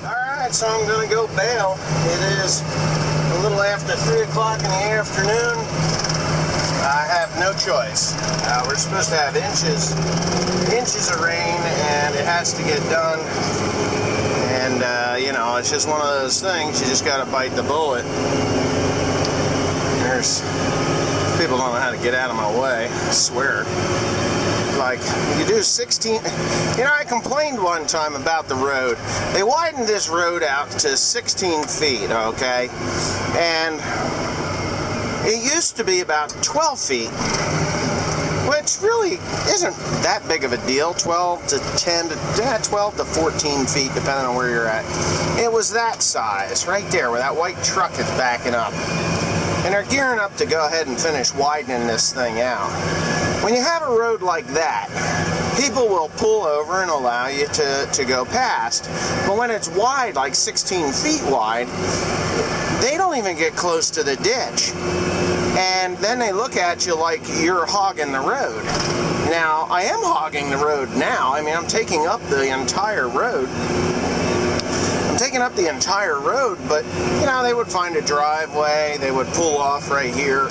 Alright, so I'm going to go bail. It is a little after 3 o'clock in the afternoon. I have no choice. We're supposed to have inches of rain, and it has to get done. And, you know, it's just one of those things. You just got to bite the bullet. There's people don't know how to get out of my way, I swear. Like, you do 16, you know, I complained one time about the road. They widened this road out to 16 feet, okay? And it used to be about 12 feet, which really isn't that big of a deal. 12 to 14 feet, depending on where you're at. It was that size, right there, where that white truck is backing up. And they're gearing up to go ahead and finish widening this thing out. When you have a road like that, people will pull over and allow you to go past. But when it's wide, like 16 feet wide, they don't even get close to the ditch. And then they look at you like you're hogging the road. Now, I am hogging the road now. I mean, I'm taking up the entire road. But, you know, they would find a driveway. They would pull off right here.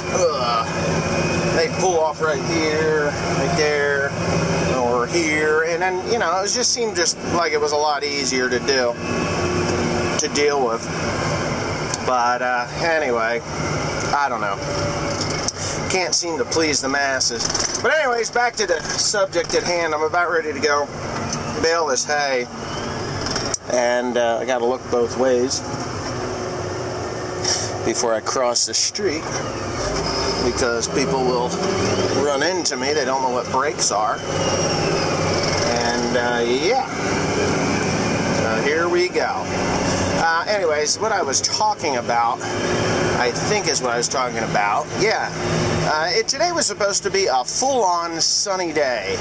They'd pull off right here, right there, or here. And then, you know, it just seemed just like it was a lot easier to deal with. But, anyway, I don't know. Can't seem to please the masses. But anyways, back to the subject at hand. I'm about ready to go bale this hay. And I got to look both ways before I cross the street, because people will run into me. They don't know what brakes are. And yeah, so here we go. Anyways, what I was talking about, I think is what I was talking about. Yeah, today was supposed to be a full-on sunny day.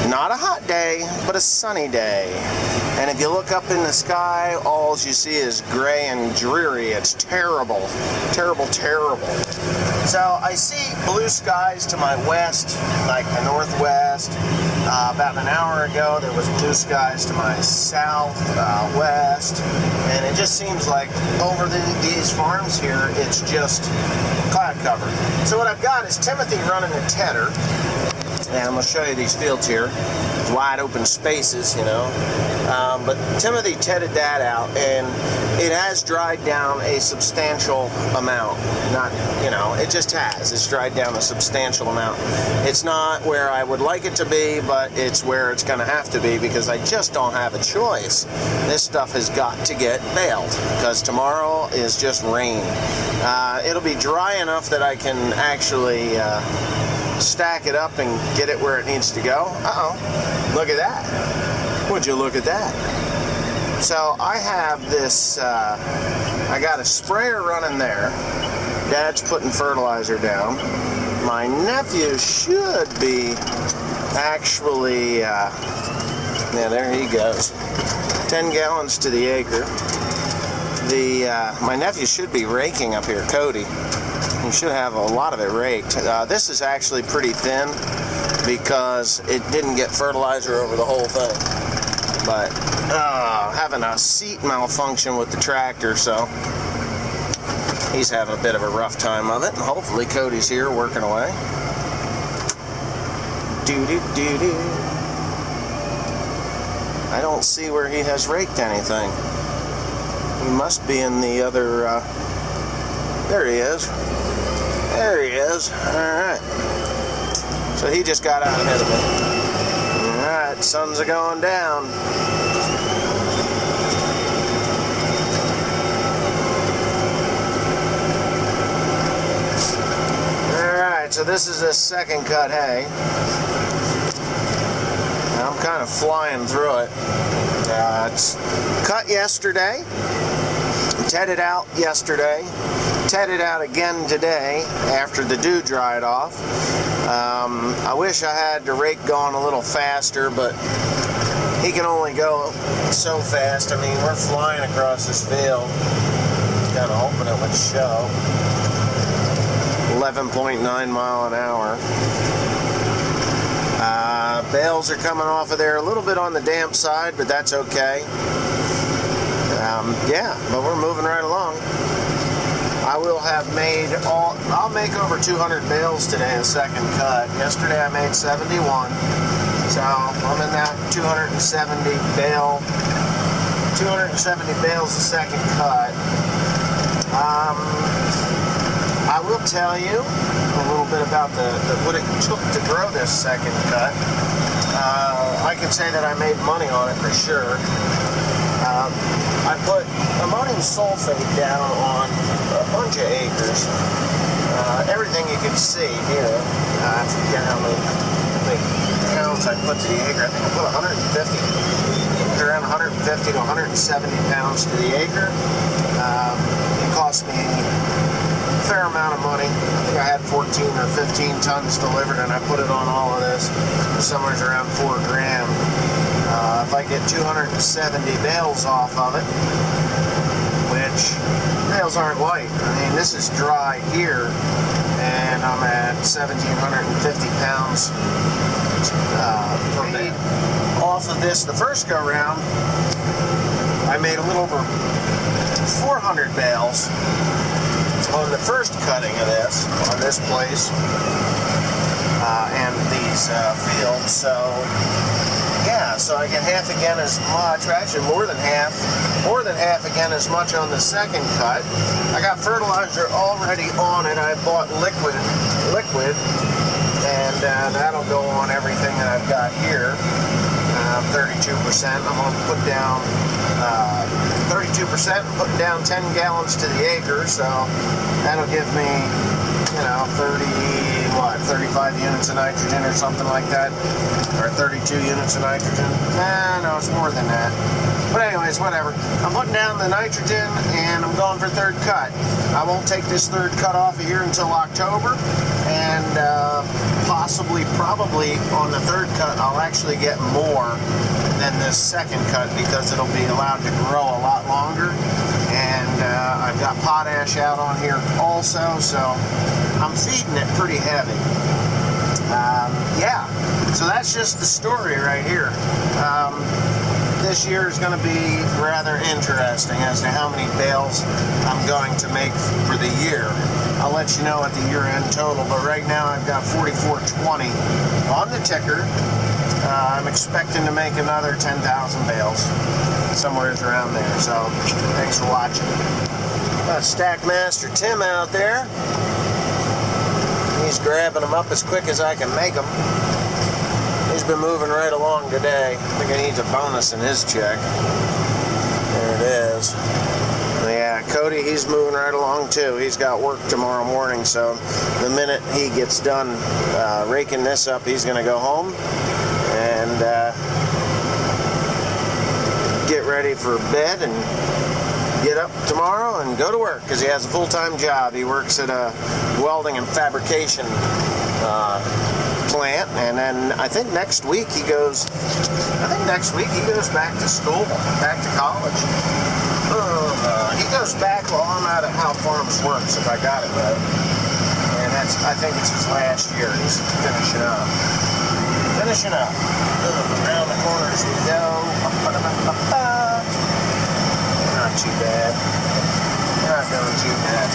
Not a hot day, but a sunny day. And if you look up in the sky, all you see is gray and dreary. It's terrible. Terrible, terrible. So I see blue skies to my west, like the northwest. About an hour ago, there was blue skies to my southwest. And it just seems like over these farms here, it's just cloud cover. So what I've got is Timothy running a tedder. And I'm going to show you these fields here. Wide open spaces, you know. But Timothy tedded that out, and it has dried down a substantial amount. Not, you know, it just has. It's dried down a substantial amount. It's not where I would like it to be, but it's where it's going to have to be, because I just don't have a choice. This stuff has got to get baled, because tomorrow is just rain. It'll be dry enough that I can actually stack it up and get it where it needs to go. Uh-oh. Look at that. Would you look at that? So I have this, I got a sprayer running there. Dad's putting fertilizer down. My nephew should be actually, yeah, there he goes. 10 gallons to the acre. My nephew should be raking up here, Cody. You should have a lot of it raked. This is actually pretty thin because it didn't get fertilizer over the whole thing. But having a seat malfunction with the tractor, so he's having a bit of a rough time of it. And hopefully Cody's here working away. Doo-doo-doo-doo. I don't see where he has raked anything. He must be in the other, there he is. There he is. Alright. So he just got out ahead of me. Alright, sun's going down. Alright, so this is the second cut hay. I'm kind of flying through it. It's cut yesterday. Tedded out yesterday. Tedded out again today after the dew dried off. I wish I had the rake going a little faster, but he can only go so fast. I mean, we're flying across this field. Kind of hoping it would show. 11.9 mile an hour. Bales are coming off of there a little bit on the damp side, but that's okay. Yeah, but we're moving right along. I will have I'll make over 200 bales today, a second cut. Yesterday I made 71, so I'm in that 270 bales a second cut. I will tell you a little bit about what it took to grow this second cut. I can say that I made money on it for sure. I put ammonium sulfate down on a bunch of acres. Everything you can see here. I forget how many pounds I put to the acre. I think I put 150, around 150 to 170 pounds to the acre. It cost me a fair amount of money. I think I had 14 or 15 tons delivered, and I put it on all of this. Somewhere around $4 grand. If I get 270 bales off of it, which bales aren't light. I mean, this is dry here, and I'm at 1,750 pounds per bale. Off of this, the first go round, I made a little over 400 bales on the first cutting of this, on this place, and these fields. So yeah, so I get half again as much, actually more than half again as much on the second cut. I got fertilizer already on it. I bought liquid, and that'll go on everything that I've got here. 32%. I'm going to put down 32% and putting down 10 gallons to the acre, so that'll give me, 35 units of nitrogen or something like that, or 32 units of nitrogen. No, it's more than that. But anyways, whatever. I'm putting down the nitrogen and I'm going for third cut. I won't take this third cut off of here until October, and probably on the third cut I'll actually get more than this second cut because it'll be allowed to grow a lot longer. And I've got potash out on here also, so I'm feeding it pretty heavy. Yeah, so that's just the story right here. This year is going to be rather interesting as to how many bales I'm going to make for the year. I'll let you know at the year-end total, but right now I've got 4420 on the ticker. I'm expecting to make another 10,000 bales, somewhere around there. So, thanks for watching. Got Stackmaster Tim out there. He's grabbing them up as quick as I can make them. He's been moving right along today. I think he needs a bonus in his check. There it is. Yeah, Cody, he's moving right along too. He's got work tomorrow morning, so the minute he gets done raking this up, he's going to go home and get ready for bed and get up tomorrow and go to work because he has a full-time job. He works at a welding and fabrication plant, and then I think next week he goes back to school, back to college. He goes back while I'm out at How Farms Works, if I got it right. And I think it's his last year. He's finishing up. Around the corners we go. Not too bad. Not doing too bad.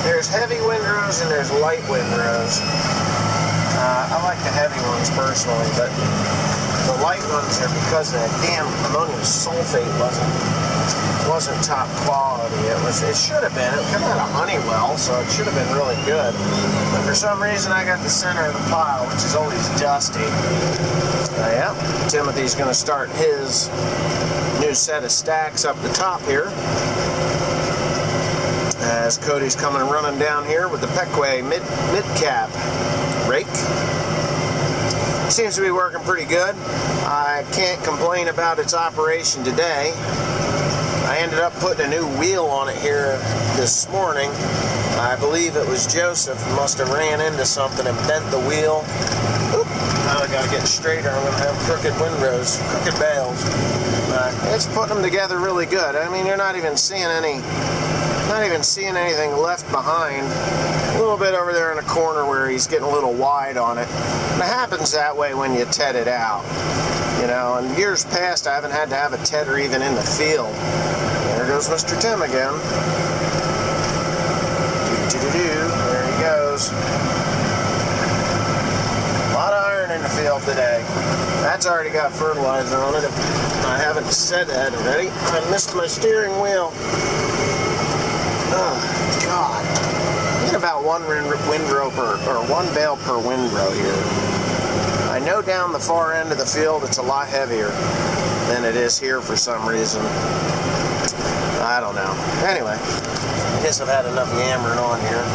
There's heavy windrows and there's light windrows. I like the heavy ones personally, but the light ones are because that damn ammonium sulfate wasn't top quality. It should have been. It came out of Honeywell, so it should have been really good. But for some reason, I got the center of the pile, which is always dusty. Yeah, Timothy's going to start his new set of stacks up the top here. As Cody's coming running down here with the Pequea mid-cap rake. Seems to be working pretty good. I can't complain about its operation today. I ended up putting a new wheel on it here this morning. I believe it was Joseph who must have ran into something and bent the wheel. Oop, now I gotta get straighter. I'm gonna have crooked windrows, crooked bales. It's putting them together really good. I mean, you're not even seeing anything left behind. A little bit over there in the corner where he's getting a little wide on it. And it happens that way when you ted it out. In years past, I haven't had to have a tedder even in the field. There goes goes Mr. Tim again. There he goes. A lot of iron in the field today. That's already got fertilizer on it. I haven't said that already. I missed my steering wheel. Oh, God. I get about one windrow or one bale per windrow here. I know down the far end of the field it's a lot heavier than it is here for some reason. I don't know. Anyway, I guess I've had enough yammering on here.